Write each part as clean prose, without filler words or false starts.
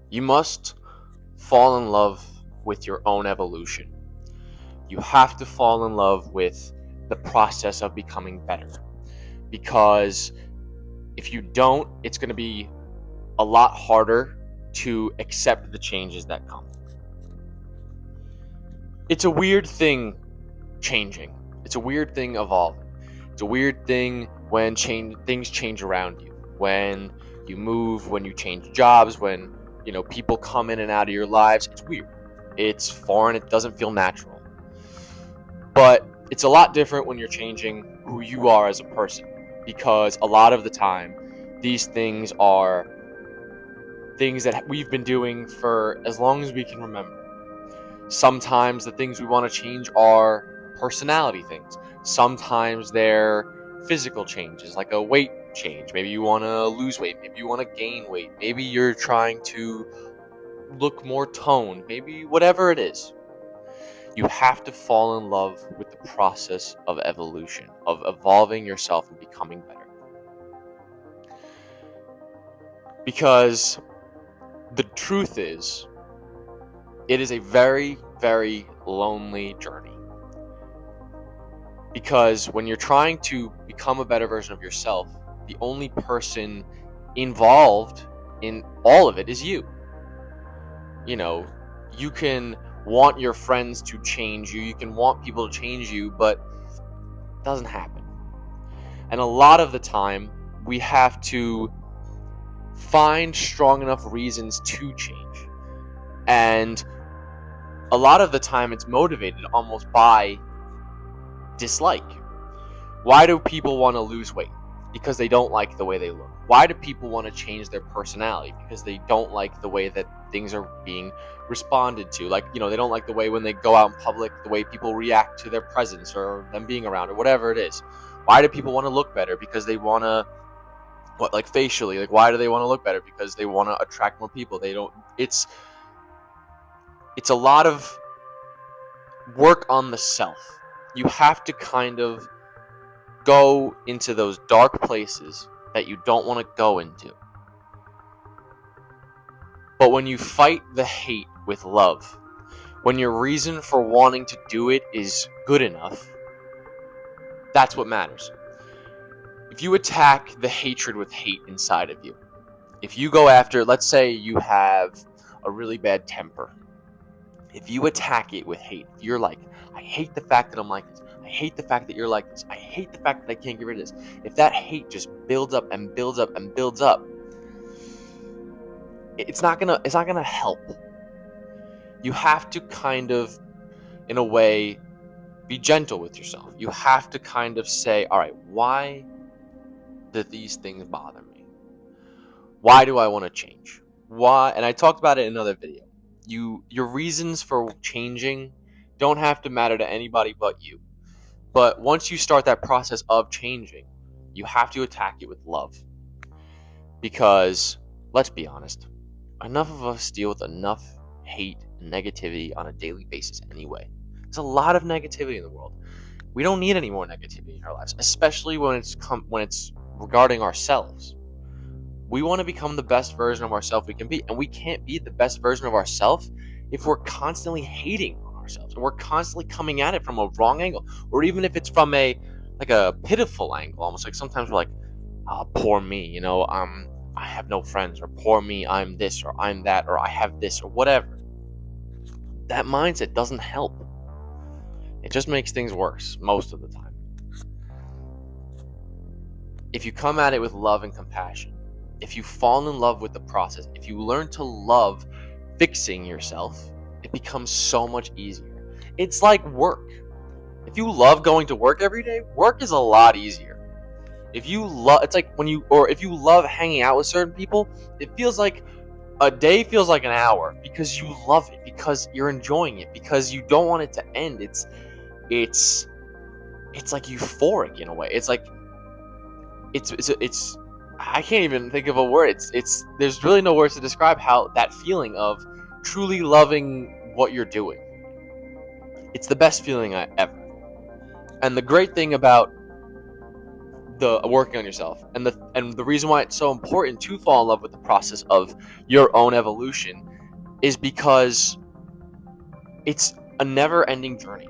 You must fall in love with your own evolution. You have to fall in love with the process of becoming better. Because if you don't, it's going to be a lot harder to accept the changes that come. It's a weird thing changing. It's a weird thing evolving. It's a weird thing when things change around you. When you move, when you change jobs, when people come in and out of your lives. It's weird. It's foreign. It doesn't feel natural. But it's a lot different when you're changing who you are as a person, because a lot of the time these things are things that we've been doing for as long as we can remember. Sometimes the things we want to change are personality things. Sometimes they're physical changes, like a weight change. Maybe you want to lose weight. Maybe you want to gain weight. Maybe you're trying to look more toned. Maybe whatever it is. You have to fall in love with the process of evolution, of evolving yourself and becoming better. Because the truth is, it is a very, very lonely journey. Because when you're trying to become a better version of yourself, the only person involved in all of it is you. You can want your friends to change you, you can want people to change you, but it doesn't happen. And a lot of the time, we have to find strong enough reasons to change. And a lot of the time, it's motivated almost by dislike. Why do people want to lose weight? Because they don't like the way they look. Why do people want to change their personality? Because they don't like the way that things are being responded to. They don't like the way when they go out in public, the way people react to their presence or them being around or whatever it is. Why do people want to look better? Because they want to, facially, why do they want to look better? Because they want to attract more people. It's a lot of work on the self. You have to kind of go into those dark places that you don't want to go into. But when you fight the hate with love, when your reason for wanting to do it is good enough, that's what matters. If you attack the hatred with hate inside of you, if you go after, let's say you have a really bad temper, if you attack it with hate, you're like, I hate the fact that I'm like this. I hate the fact that you're like this. I hate the fact that I can't get rid of this. If that hate just builds up and builds up and builds up, it's not gonna help. You have to kind of, in a way, be gentle with yourself. You have to kind of say, all right, why do these things bother me? Why do I want to change? Why? And I talked about it in another video. Your reasons for changing don't have to matter to anybody but you. But once you start that process of changing, you have to attack it with love. Because, let's be honest, enough of us deal with enough hate and negativity on a daily basis anyway. There's a lot of negativity in the world. We don't need any more negativity in our lives, especially when it's regarding ourselves. We want to become the best version of ourselves we can be, and we can't be the best version of ourselves if we're constantly hating on ourselves and we're constantly coming at it from a wrong angle, or even if it's from a pitiful angle, almost like sometimes we're like, oh, poor me, I have no friends, or poor me, I'm this or I'm that, or I have this or whatever. That mindset doesn't help. It just makes things worse most of the time. If you come at it with love and compassion, if you fall in love with the process, if you learn to love fixing yourself, it becomes so much easier. It's like work. If you love going to work every day, work is a lot easier. If you love hanging out with certain people, it feels like a day feels like an hour because you love it, because you're enjoying it, because you don't want it to end. It's like euphoric in a way. It's I can't even think of a word. There's really no words to describe how that feeling of truly loving what you're doing. It's the best feeling ever. And the great thing about the working on yourself. And the reason why it's so important to fall in love with the process of your own evolution is because it's a never-ending journey.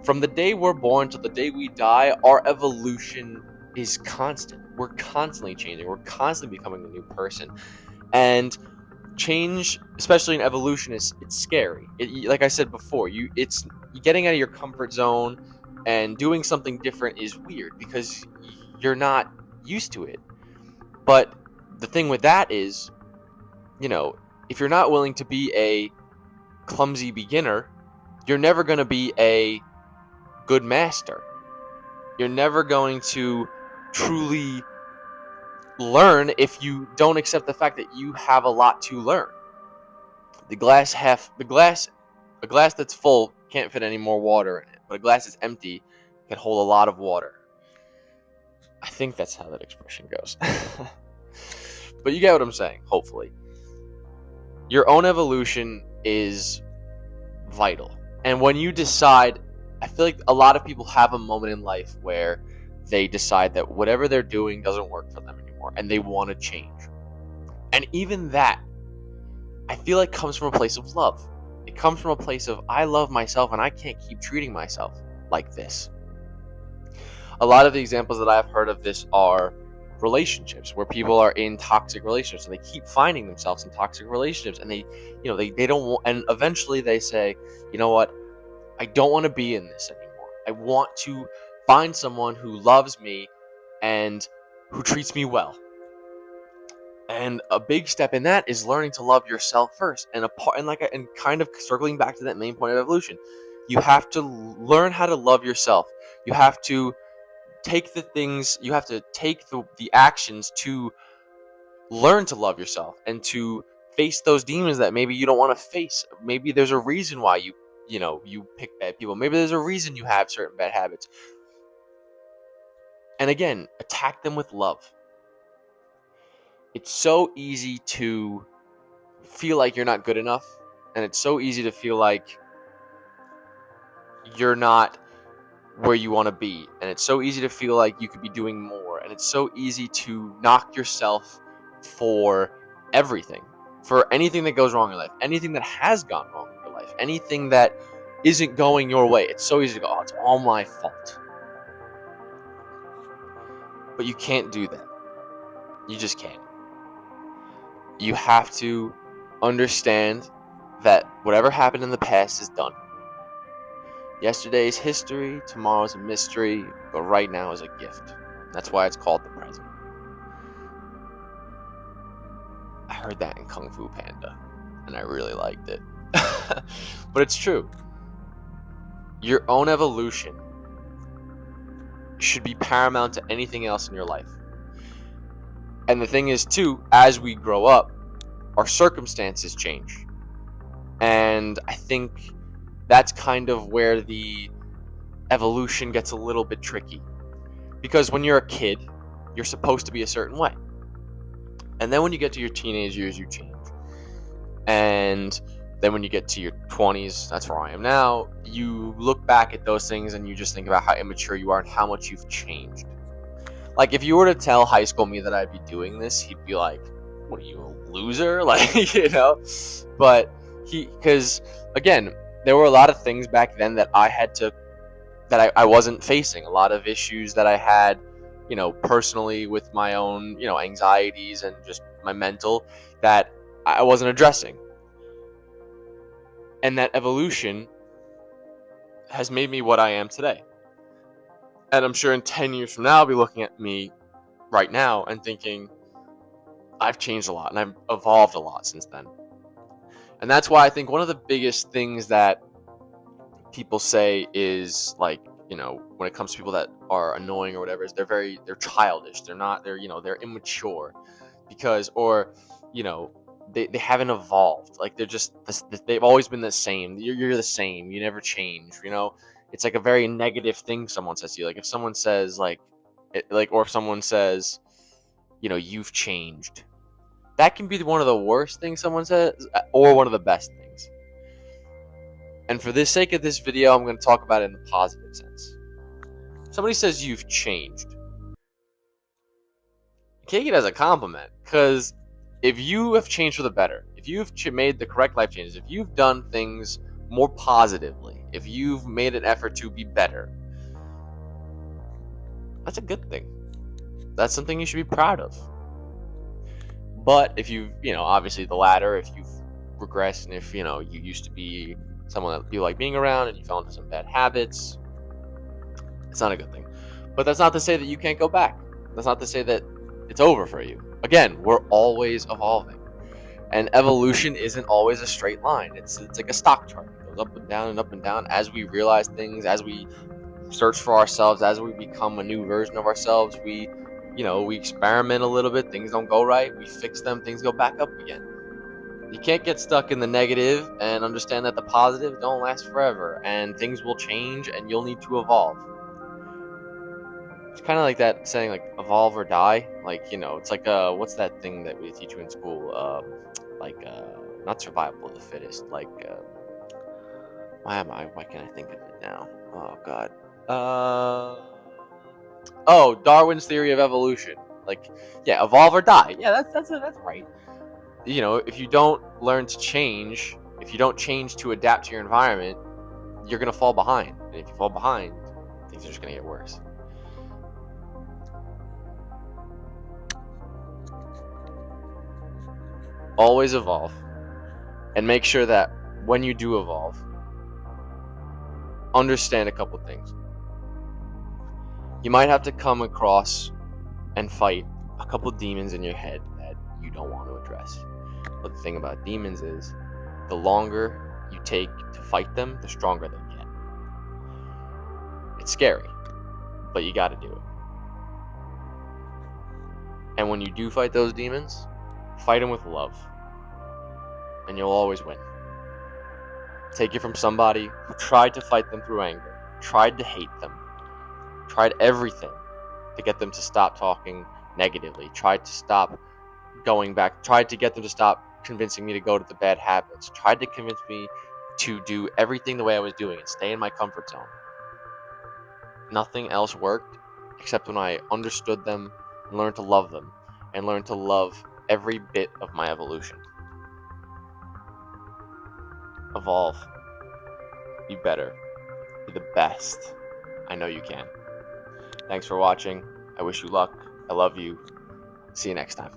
From the day we're born to the day we die, our evolution is constant. We're constantly changing. We're constantly becoming a new person. And change, especially in evolution, it's scary. Like I said before, it's getting out of your comfort zone and doing something different is weird because you're not used to it. But the thing with that is, if you're not willing to be a clumsy beginner, you're never going to be a good master. You're never going to truly learn if you don't accept the fact that you have a lot to learn. A glass that's full can't fit any more water in it, but a glass that's empty can hold a lot of water. I think that's how that expression goes. But you get what I'm saying, hopefully. Your own evolution is vital. And when you decide, I feel like a lot of people have a moment in life where they decide that whatever they're doing doesn't work for them anymore and they want to change. And even that, I feel like comes from a place of love. It comes from a place of, I love myself and I can't keep treating myself like this. A lot of the examples that I've heard of this are relationships where people are in toxic relationships and they keep finding themselves in toxic relationships and they don't want, and eventually they say, you know what, I don't want to be in this anymore. I want to find someone who loves me and who treats me well. And a big step in that is learning to love yourself first. And kind of circling back to that main point of evolution, you have to learn how to love yourself. You have to take the actions to learn to love yourself and to face those demons that maybe you don't want to face. Maybe there's a reason why you pick bad people. Maybe there's a reason you have certain bad habits. And again, attack them with love. It's so easy to feel like you're not good enough, and it's so easy to feel like you're not where you want to be, and it's so easy to feel like you could be doing more, and it's so easy to knock yourself for everything, for anything that goes wrong in life, anything that has gone wrong in your life, anything that isn't going your way. It's so easy to go, oh, it's all my fault. But you can't do that. You just can't. You have to understand that whatever happened in the past is done. Yesterday's history, tomorrow's a mystery, but right now is a gift. That's why it's called the present. I heard that in Kung Fu Panda, and I really liked it. But it's true. Your own evolution should be paramount to anything else in your life. And the thing is, too, as we grow up, our circumstances change. And I think that's kind of where the evolution gets a little bit tricky. Because when you're a kid, you're supposed to be a certain way. And then when you get to your teenage years, you change. And then when you get to your 20s, that's where I am now, you look back at those things and you just think about how immature you are and how much you've changed. Like, if you were to tell high school me that I'd be doing this, he'd be like, what are you, a loser? Like, But because, again, there were a lot of things back then that I wasn't facing. A lot of issues that I had, personally with my own, anxieties and just my mental that I wasn't addressing. And that evolution has made me what I am today. And I'm sure in 10 years from now, I'll be looking at me right now and thinking, I've changed a lot and I've evolved a lot since then. And that's why I think one of the biggest things that people say is, like, when it comes to people that are annoying or whatever, is they're childish. They're immature because, they haven't evolved. Like, they've always been the same. You're the same. You never change, It's like a very negative thing someone says to you. Like, if someone says or if someone says, you've changed, that can be one of the worst things someone says or one of the best things. And for the sake of this video, I'm going to talk about it in a positive sense. Somebody says you've changed. take it as a compliment, because if you have changed for the better, if you've made the correct life changes, if you've done things more positively, if you've made an effort to be better, that's a good thing. That's something you should be proud of. But if you've, obviously the latter, if you've regressed, and if, you used to be someone that you like being around and you fell into some bad habits, it's not a good thing. But that's not to say that you can't go back. That's not to say that it's over for you. Again, we're always evolving. And evolution isn't always a straight line. It's like a stock chart. It goes up and down as we realize things, as we search for ourselves, as we become a new version of ourselves. We experiment a little bit, things don't go right, we fix them, things go back up again. You can't get stuck in the negative and understand that the positive don't last forever, and things will change and you'll need to evolve. It's kind of like that saying, like, evolve or die. Like, it's like, what's that thing that we teach you in school? Not survival of the fittest. Like, why can't I think of it now? Oh, God. Darwin's theory of evolution. Like, yeah, evolve or die. Yeah, that's right. If you don't learn to change, if you don't change to adapt to your environment, you're gonna fall behind. And if you fall behind, things are just gonna get worse. Always evolve, and make sure that when you do evolve, understand a couple things. You might have to come across and fight a couple demons in your head that you don't want to address. But the thing about demons is, the longer you take to fight them, the stronger they get. It's scary, but you gotta do it. And when you do fight those demons, fight them with love, and you'll always win. Take it from somebody who tried to fight them through anger, tried to hate them, tried everything to get them to stop talking negatively, tried to stop going back, tried to get them to stop convincing me to go to the bad habits, tried to convince me to do everything the way I was doing and stay in my comfort zone. Nothing else worked except when I understood them and learned to love them and learned to love every bit of my evolution. Evolve. Be better. Be the best. I know you can. Thanks for watching. I wish you luck. I love you. See you next time.